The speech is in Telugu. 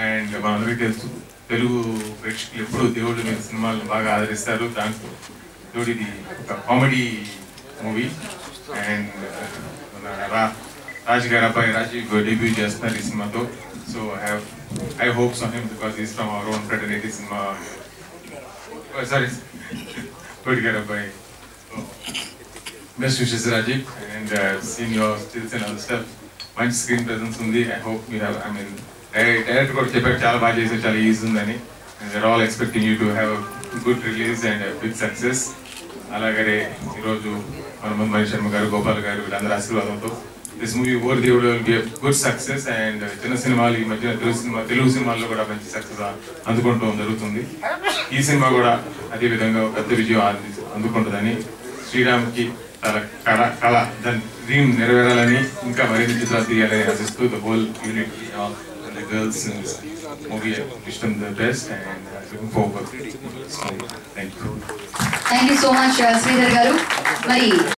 అండ్ మనందరికీ తెలుసు తెలుగు ప్రేక్షకులు ఎప్పుడు దేవుడి మీద సినిమాలను బాగా ఆదరిస్తారు. దాంట్లో దేవుడు ఇది ఒక కామెడీ మూవీ. అండ్ రాజ్ గారి అబ్బాయి రాజీవ్ డెబ్యూ చేస్తున్నారు ఈ సినిమాతో. So I hopes on him because is from our own fraternity cinema. Sorry Koti గారి అబ్బాయి. Best wishes Rajiv and seen your stills and other stuff. మంచి స్క్రీన్ ప్రెజెన్స్ ఉంది. I hope you have director కూడా చెప్పారు చాలా బాగా చేశారు, చాలా ఈజీ ఉందని. And we're all expecting you to have good release and big success. అలాగే ఈరోజు మన ముందు మణి శర్మ గారు, గోపాల్ గారు వీళ్ళందరూ ఆశీర్వాదంతో దిస్ మూవీ ఓవర్ దేవుడు will be good success. And చిన్న సినిమాలు ఈ మధ్యన తెలుగు సినిమాల్లో కూడా మంచి సక్సెస్ అందుకుంటూ జరుగుతుంది. ఈ సినిమా కూడా అదే విధంగా పెద్ద విజయం అందుకుంటుందని, శ్రీరామ్కి తన కళ దాని డ్రీమ్ నెరవేరాలని, ఇంకా మరిన్ని చిత్రాలు తీయాలని ఆశిస్తూ the whole unit and the girls in this movie wish them the best and looking forward. Thank you. Thank you so much, Sridhar garu. Mari